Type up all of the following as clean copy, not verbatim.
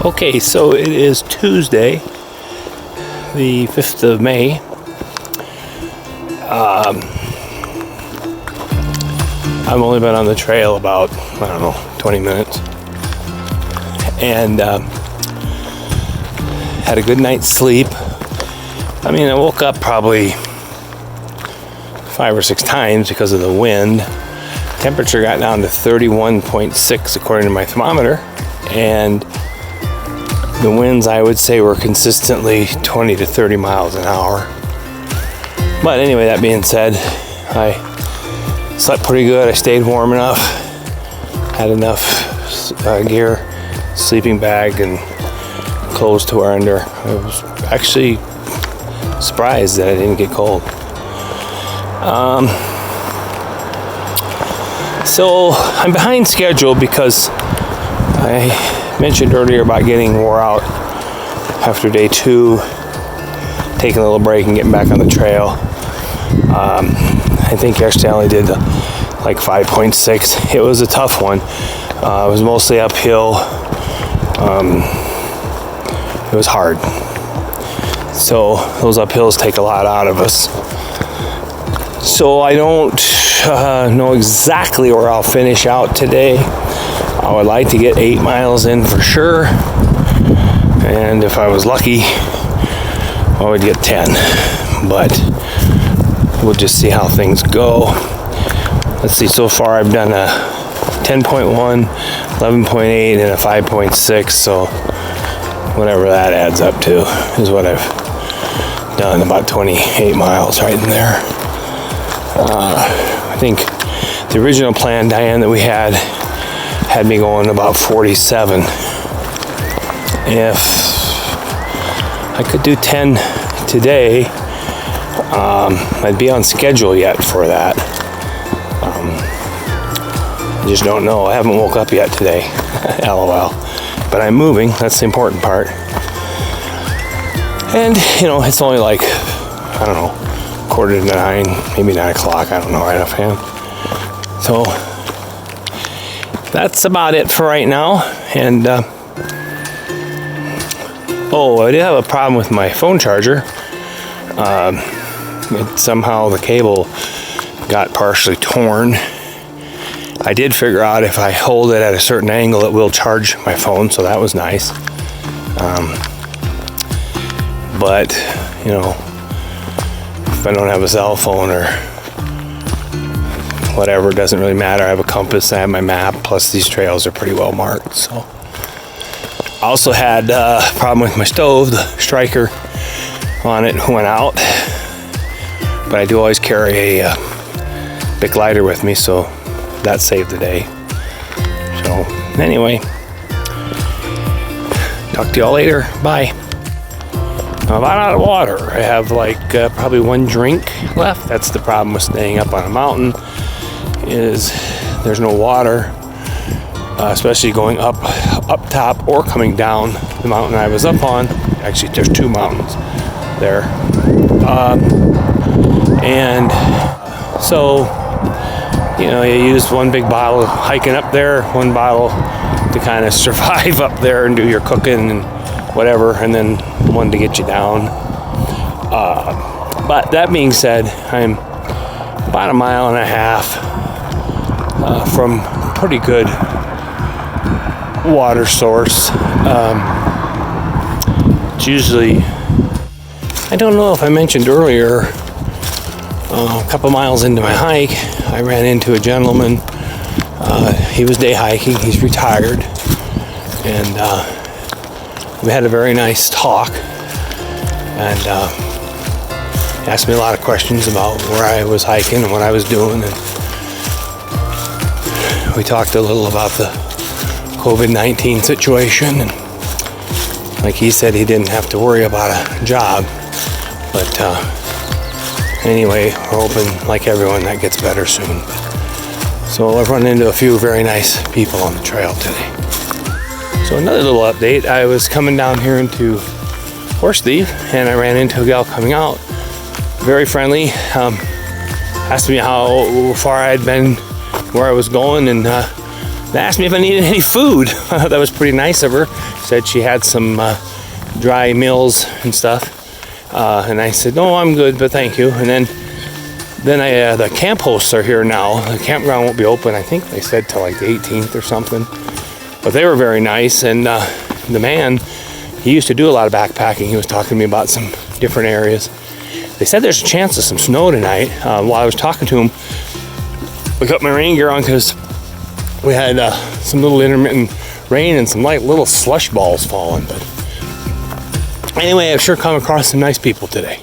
Okay, so it is Tuesday, the 5th of May. I've only been on the trail about, 20 minutes. And had a good night's sleep. I woke up probably 5 or 6 times because of the wind. Temperature got down to 31.6 according to my thermometer. And the winds, I would say, were consistently 20 to 30 miles an hour. But anyway, that being said, I slept pretty good. I stayed warm enough, had enough gear, sleeping bag, and clothes to wear under. I was actually surprised that I didn't get cold. So I'm behind schedule because I mentioned earlier about getting wore out after day 2, taking a little break and getting back on the trail. I think yesterday I only did like 5.6. It was a tough one. It was mostly uphill. It was hard. So those uphills take a lot out of us. So I don't know exactly where I'll finish out today. I would like to get 8 miles in for sure. And if I was lucky, I would get 10. But we'll just see how things go. Let's see, so far I've done a 10.1, 11.8, and a 5.6. So whatever that adds up to is what I've done, about 28 miles right in there. I think the original plan, Diane, that we had me going about 47. If I could do 10 today, I'd be on schedule yet for that. I just don't know. I haven't woke up yet today. LOL. But I'm moving. That's the important part. And, it's only like, 8:45, maybe 9 o'clock. I don't know right offhand. So that's about it for right now. And I did have a problem with my phone charger. Somehow the cable got partially torn. I did figure out if I hold it at a certain angle, it will charge my phone, so that was nice. But if I don't have a cell phone or whatever, it doesn't really matter. I have a compass, I have my map, plus these trails are pretty well marked. So I also had a problem with my stove. The striker on it went out, but I do always carry a Bic lighter with me, so that saved the day. So anyway, talk to y'all later. Bye. I'm about out of water. I have probably 1 drink left. That's the problem with staying up on a mountain, is there's no water, especially going up top or coming down the mountain I was up on. Actually, there's 2 mountains there. And so, you used 1 big bottle hiking up there, 1 bottle to kind of survive up there and do your cooking and whatever, and then 1 to get you down. But that being said, I'm about 1.5 miles from pretty good water source. It's usually, I don't know if I mentioned earlier, a couple miles into my hike, I ran into a gentleman. He was day hiking, he's retired, and we had a very nice talk, and he asked me a lot of questions about where I was hiking and what I was doing, and we talked a little about the COVID-19 situation, and like he said, he didn't have to worry about a job, but anyway, we're hoping, like everyone, that gets better soon. So I've run into a few very nice people on the trail today. So another little update, I was coming down here into Horse Thief, and I ran into a gal coming out, very friendly, asked me how far I had been, where I was going, and They asked me if I needed any food. That was pretty nice of her. Said she had some dry meals and stuff. And I said, no, I'm good, but thank you. And then the camp hosts are here now. The campground won't be open, I think they said, till like the 18th or something. But they were very nice. And the man, he used to do a lot of backpacking. He was talking to me about some different areas. They said there's a chance of some snow tonight. While I was talking to him, I got my rain gear on because we had some little intermittent rain and some light little slush balls falling. But anyway, I've sure come across some nice people today.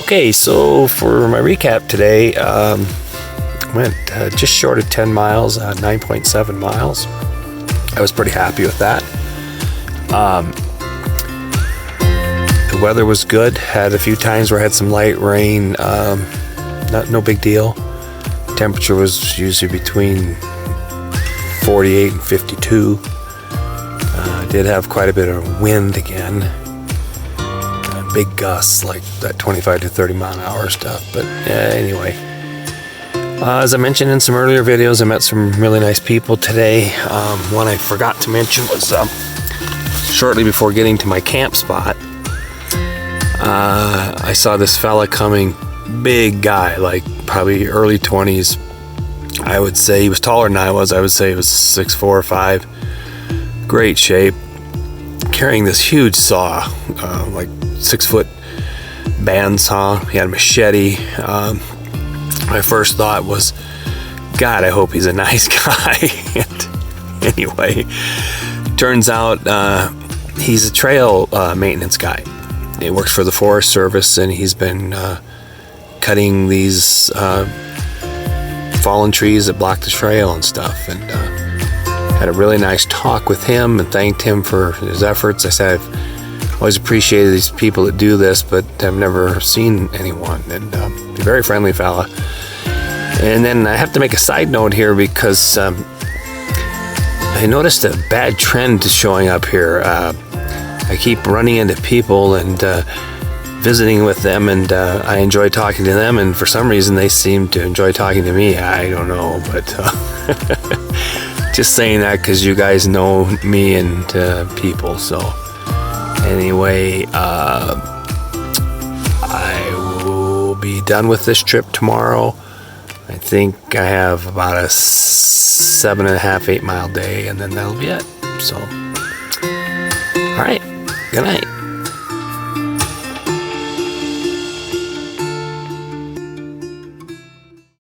Okay, so for my recap today, went just short of 10 miles, 9.7 miles. I was pretty happy with that. The weather was good. Had a few times where I had some light rain. No big deal. Temperature was usually between 48 and 52. Did have quite a bit of wind again. Big gusts, like that 25 to 30 mile an hour stuff. But anyway, as I mentioned in some earlier videos, I met some really nice people today. One I forgot to mention was shortly before getting to my camp spot, I saw this fella coming, big guy, like probably early 20s. I would say he was taller than I was. I would say he was 6'4" or 5. Great shape. Carrying this huge saw, like 6-foot bandsaw. He had a machete. My first thought was, God, I hope he's a nice guy. And anyway, turns out he's a trail maintenance guy. He works for the Forest Service, and he's been cutting these fallen trees that block the trail and stuff. And had a really nice talk with him and thanked him for his efforts. I said, I've always appreciated these people that do this, but I've never seen anyone. And a very friendly fella. And then I have to make a side note here because I noticed a bad trend showing up here. I keep running into people and visiting with them, and I enjoy talking to them, and for some reason they seem to enjoy talking to me. I don't know, but just saying that because you guys know me and people. So anyway, I will be done with this trip tomorrow. I think I have about a 7.5, 8 mile day, and then that'll be it. So, all right, good night.